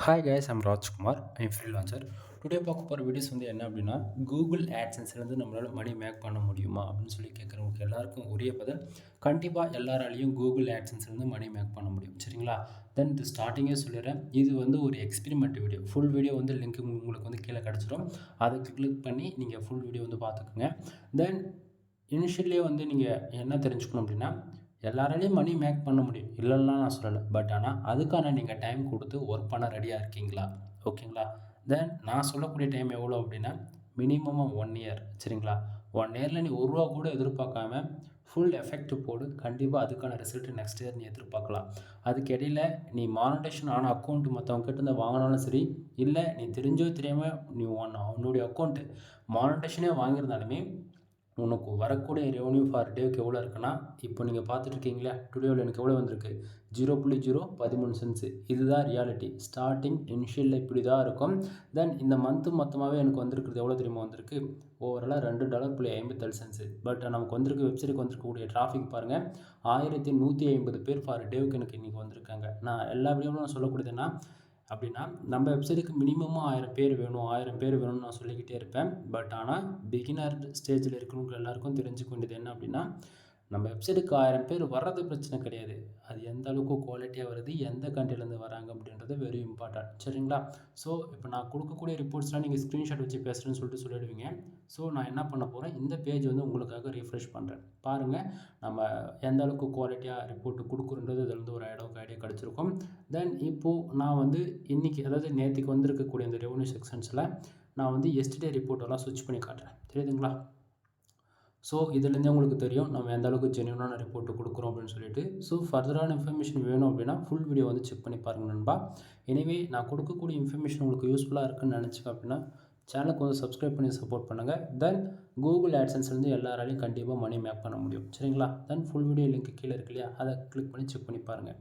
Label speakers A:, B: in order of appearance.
A: Hi guys, I'm Rajkumar. I'm freelancer. Today பார்க்க போகிற videos என்ன அப்படின்னா, கூகுள் ஆட்சன்ஸ்லேருந்து நம்மளால் மணி மேக் பண்ண முடியுமா அப்படின்னு சொல்லி கேட்குறவங்களுக்கு எல்லாருக்கும் ஒரே பதில், கண்டிப்பாக எல்லாராலையும் கூகுள் ஆட்சன்ஸ்லேருந்து மணி மேக் பண்ண முடியும். சரிங்களா? தென் இது ஸ்டார்டிங்கே சொல்லிடுறேன், இது ஒரு experiment video. Full video link உங்களுக்கு கீழே கிடச்சிடும். அதை கிளிக் பண்ணி நீங்கள் ஃபுல் வீடியோ பார்த்துக்குங்க. தென் இனிஷியலே நீங்கள் என்ன தெரிஞ்சுக்கணும் அப்படின்னா, எல்லாராலையும் மணி மேக் பண்ண முடியும், இல்லைன்னா நான் சொல்லலை. பட் ஆனால் அதுக்கான நீங்கள் டைம் கொடுத்து ஒர்க் பண்ண ரெடியாக இருக்கீங்களா? ஓகேங்களா? தென் நான் சொல்லக்கூடிய டைம் எவ்வளோ அப்படின்னா, மினிமமாக 1 இயர். சரிங்களா? 1 இயரில் நீ ரூபா கூட எதிர்பார்க்காம ஃபுல் எஃபெக்ட் போடு, கண்டிப்பாக அதுக்கான ரிசல்ட் நெக்ஸ்ட் இயர் நீ எதிர்பார்க்கலாம். அதுக்கு இடையில் நீ மானிட்டேஷன் ஆன அக்கௌண்ட் மற்றவங்க கிட்ட இருந்து வாங்கினாலும் சரி, இல்லை நீ தெரிஞ்சோ தெரியாமல் நீ உன்னுடைய அக்கௌண்ட்டு மானிட்டேஷனே வாங்கியிருந்தாலுமே உனக்கு வரக்கூடிய ரெவன்யூ ஃபார் டேவுக்கு எவ்வளோ இருக்குன்னா, இப்போ நீங்கள் பார்த்துட்ருக்கீங்களா, டுடேவில் எனக்கு எவ்வளோ வந்திருக்கு? 0.013 சென்ட்ஸு. இதுதான் ரியாலிட்டி. ஸ்டார்டிங் இனிஷியலில் இப்படி தான் இருக்கும். தென் இந்த மந்த்து மொத்தமாகவே எனக்கு வந்திருக்கிறது எவ்வளோ தெரியுமா வந்திருக்கு? ஓவராலாக $2.57. பட் நமக்கு வந்திருக்கு, வெப்சைட்டுக்கு வந்திருக்கக்கூடிய டிராஃபிக் பாருங்கள், 1150 பேர் ஃபார் டேவுக்கு எனக்கு இன்றைக்கி வந்திருக்காங்க. நான் எல்லா வீடியோவும் சொல்லக்கூடியதுன்னா அப்படின்னா, நம்ம வெப்சைட்டுக்கு மினிமமாக 1000 பேர் வேணும், 1000 பேர் வேணும்னு நான் சொல்லிக்கிட்டே இருப்பேன். பட் ஆனால் பிகினர் ஸ்டேஜில் இருக்கிறவங்க எல்லாருக்கும் தெரிஞ்சுக்க வேண்டியது என்ன அப்படின்னா, நம்ம வெப்சைட்டுக்கு 1000 பேர் வர்றது பிரச்சனை கிடையாது. அது எந்த அளவுக்கு குவாலிட்டியாக வருது, எந்த கண்ட்ரிலேருந்து வராங்க அப்படின்றது வெரி இம்பார்ட்டன்ட். சரிங்களா? ஸோ இப்போ நான் கொடுக்கக்கூடிய ரிப்போர்ட்ஸ்லாம் நீங்கள் ஸ்க்ரீன்ஷாட் வச்சு பேசுகிறேன்னு சொல்லிடுவீங்க. ஸோ நான் என்ன பண்ண போகிறேன், இந்த பேஜ் உங்களுக்காக ரீஃப்ரெஷ் பண்ணுறேன். பாருங்கள், நம்ம எந்த அளவுக்கு குவாலிட்டியாக ரிப்போர்ட் கொடுக்குறோன்றது இதிலேருந்து ஒரு ஐடியா கிடச்சிருக்கும். தென் இப்போது நான் இன்றைக்கி, அதாவது நேற்றுக்கு வந்திருக்கக்கூடிய இந்த ரெவன்யூ செக்ஷன்ஸில் நான் எஸ்டர்டே ரிப்போர்ட்டெல்லாம் ஸ்விட்ச் பண்ணி காட்டுறேன். தெரியுதுங்களா? ஸோ இதுலேருந்தே உங்களுக்கு தெரியும் நம்ம எந்த அளவுக்கு ஜென்யூனான ரிப்போர்ட்டு கொடுக்குறோம் அப்படின்னு சொல்லிட்டு. ஸோ ஃபர்தரான இன்ஃபர்மேஷன் வேணும் அப்படின்னா ஃபுல் வீடியோ செக் பண்ணி பாருங்கள் நண்பா. எனவே நான் கொடுக்கக்கூடிய இன்ஃபர்மேஷன் உங்களுக்கு யூஸ்ஃபுல்லாக இருக்குன்னு நினச்சிங்க அப்படின்னா சேனலுக்கு சப்ஸ்கிரைப் பண்ணி சப்போர்ட் பண்ணுங்கள். தென் கூகுள் ஆட்சன்ஸ்லேருந்து எல்லாராலையும் கண்டிப்பாக மணி மேக் பண்ண முடியும். சரிங்களா? தென் ஃபுல் வீடியோ லிங்க் கீழே இருக்கு இல்லையா, அதை கிளிக் பண்ணி செக் பண்ணி பாருங்கள்.